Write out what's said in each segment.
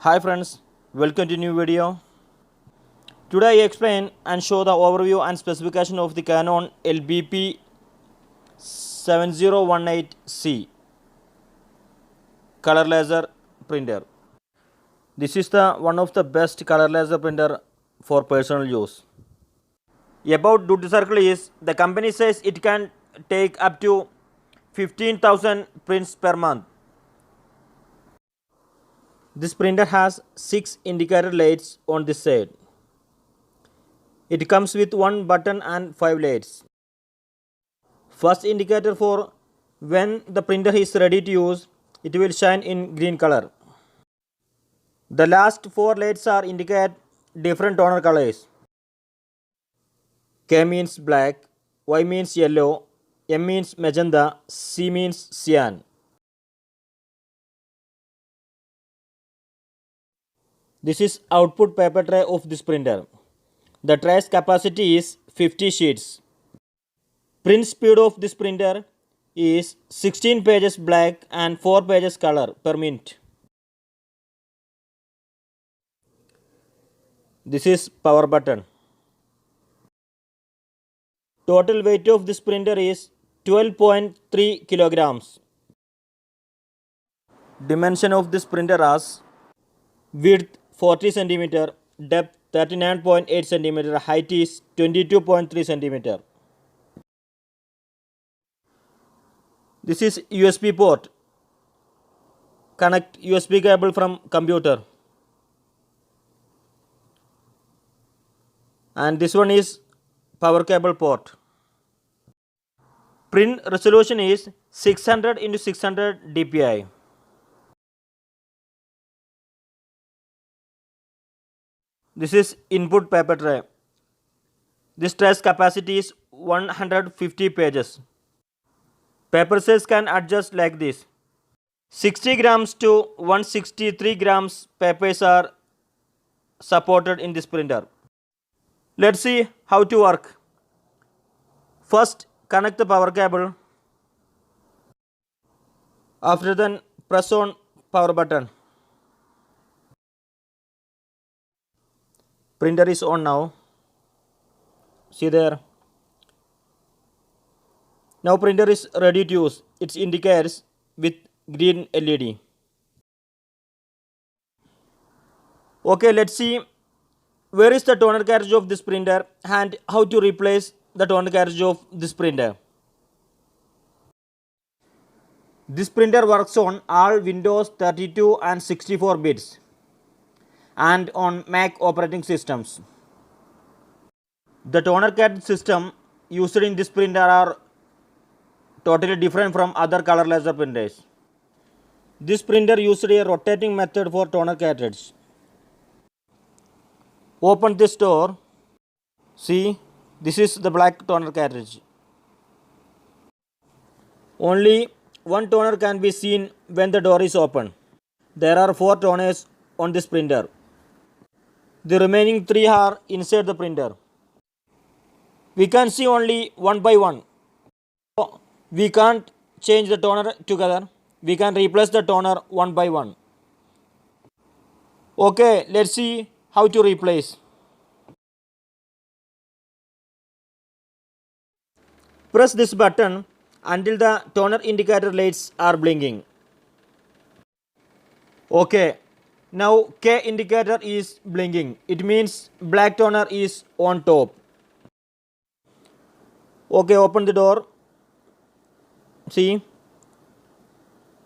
Hi friends, welcome to new video. Today I explain and show the overview and specification of the Canon LBP 7018c color laser printer. This is the one of the best color laser printer for personal use. About duty circle is the company says it can take up to 15,000 prints per month. This printer has 6 indicator lights on this side. It comes with one button and 5 lights. First indicator for when the printer is ready to use, it will shine in green color. The last 4 lights are indicate different toner colors. K means black, Y means yellow, M means magenta, C means cyan. This is output paper tray of this printer. The tray's capacity is 50 sheets. Print speed of this printer is 16 pages black and 4 pages color per minute. This is power button. Total weight of this printer is 12.3 kilograms. Dimension of this printer is width 40 centimeter, depth 39.8 centimeter, height is 22.3 centimeter. This is USB port. Connect USB cable from computer. And this one is power cable port. Print resolution is 600 into 600 dpi. This is input paper tray. This tray's capacity is 150 pages. Paper size can adjust like this. 60 grams to 163 grams papers are supported in this printer. Let's see how to work. First, connect the power cable. After then, press on power button. Printer is on now. See there. Now printer is ready to use. It indicates with green LED. Okay, let's see where is the toner cartridge of this printer and how to replace the toner cartridge of this printer. This printer works on all Windows 32 and 64 bits and on Mac operating systems. The toner cartridge system used in this printer are totally different from other color laser printers. This printer used a rotating method for toner cartridge. Open this door. See, this is the black toner cartridge. Only one toner can be seen when the door is open. There are 4 toners on this printer. The remaining 3 are inside the printer. We can see only one by one. We can't change the toner together. We can replace the toner one by one. Okay, let's see how to replace. Press this button until the toner indicator lights are blinking. Okay, now K indicator is blinking. It means black toner is on top. Okay, open the door. See,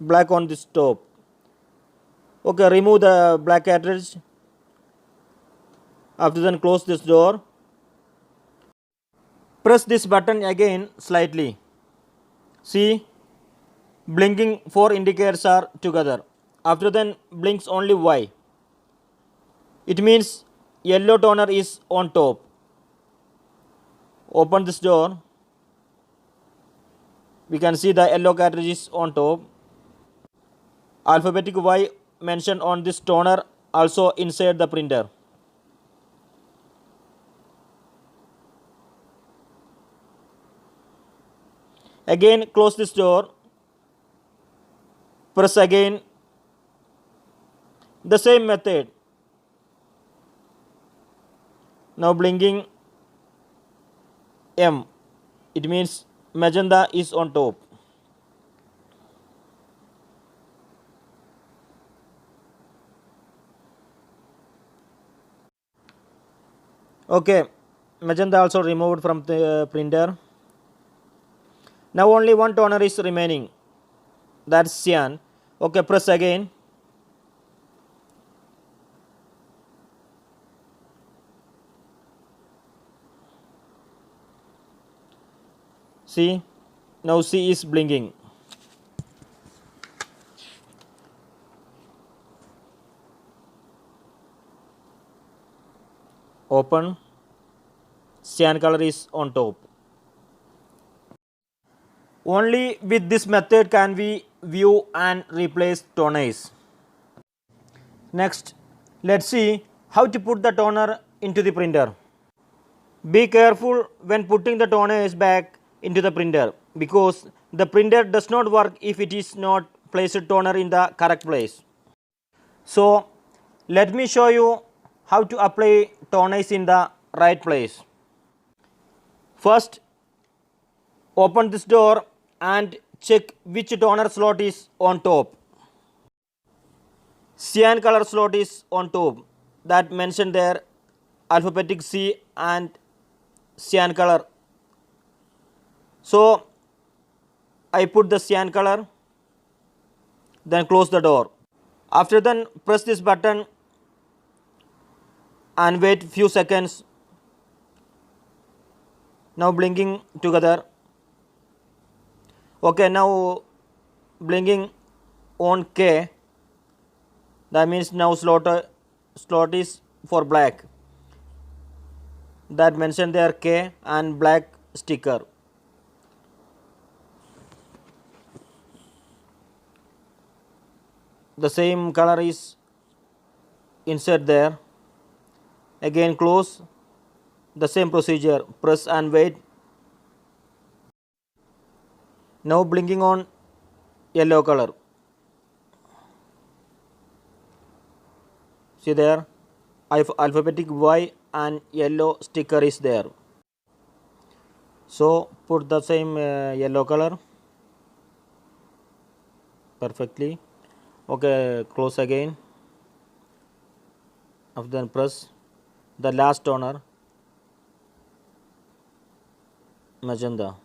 black on this top. Okay, remove the black cartridge. After then close this door. Press this button again slightly. See, blinking 4 indicators are together. After then blinks only Y. It means yellow toner is on top. Open this door. We can see the yellow cartridge is on top. Alphabetic Y mentioned on this toner also inside the printer. Again close this door. Press again. The same method. Now blinking M, it means magenta is on top. Okay, magenta also removed from the printer. Now only one toner is remaining, that's cyan. Okay, press again. See, now C is blinking. Open, cyan color is on top. Only with this method can we view and replace toners. Next, let's see how to put the toner into the printer. Be careful when putting the toners back into the printer because the printer does not work if it is not placed toner in the correct place. So let me show you how to apply toners in the right place. First, open this door and check which toner slot is on top. Cyan color slot is on top, that mentioned there, alphabetic C and cyan color. So I put the cyan color, then close the door. After then press this button and wait few seconds. Now blinking together. Okay, now blinking on K, that means now slot is for black, that mentioned there K and black sticker. The same color is insert there. Again close, the same procedure, press and wait. Now blinking on yellow color. See there, alphabetic Y and yellow sticker is there. So put the same yellow color perfectly. Okay, close again. After then press the last toner, magenta.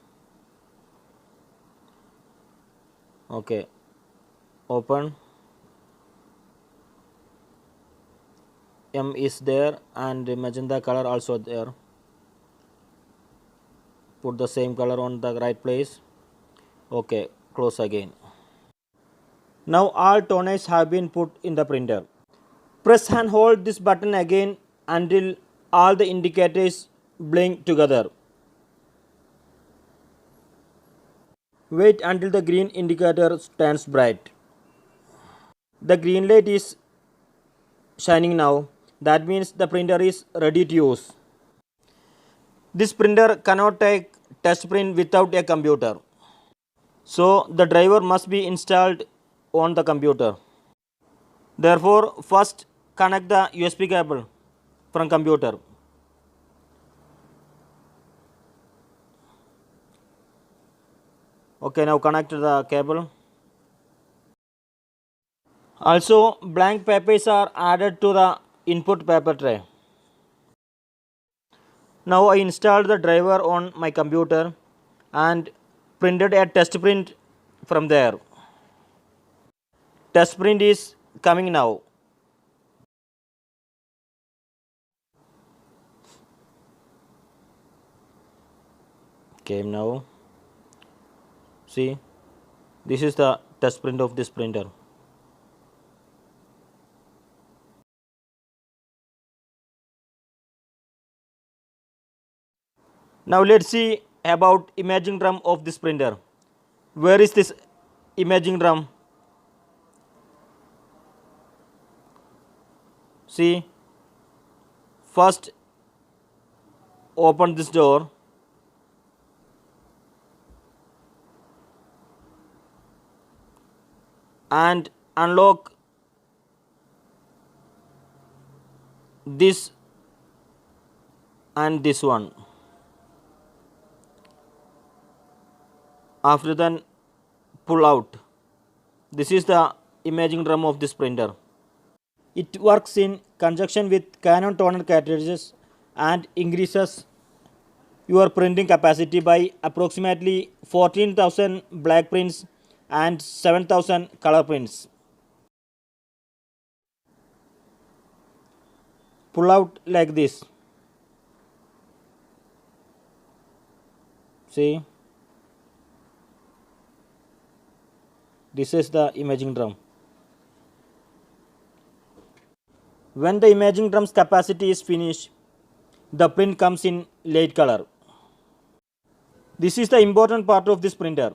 Okay, open. M is there and magenta color also there. Put the same color on the right place. Okay, close again. Now all toners have been put in the printer. Press and hold this button again until all the indicators blink together. Wait until the green indicator turns bright. The green light is shining now. That means the printer is ready to use. This printer cannot take test print without a computer. So the driver must be installed on the computer. Therefore, first connect the USB cable from computer. Okay, now connect the cable. Also, blank papers are added to the input paper tray. Now I installed the driver on my computer and printed a test print from there. Test print is coming now. Came now. See, this is the test print of this printer. Now let's see about imaging drum of this printer. Where is this imaging drum? See, first open this door and unlock this and this one. After then pull out. This is the imaging drum of this printer. It works in conjunction with Canon toner cartridges and increases your printing capacity by approximately 14,000 black prints and 7,000 color prints. Pull out like this. See, this is the imaging drum. When the imaging drum's capacity is finished, the print comes in light color. This is the important part of this printer.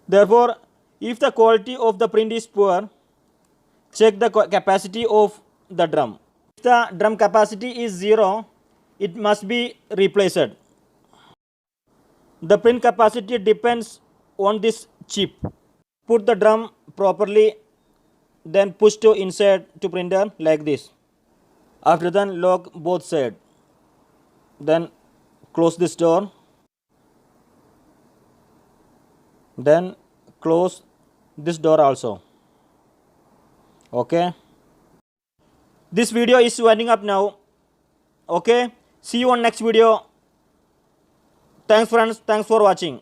Therefore, if the quality of the print is poor, check the capacity of the drum. If the drum capacity is 0, it must be replaced. The print capacity depends on this chip. Put the drum properly, then push to inside to printer like this. After that, lock both sides. Then close this door. Then close this door also. Okay. This video is winding up now. Okay. See you on next video. Thanks friends. Thanks for watching.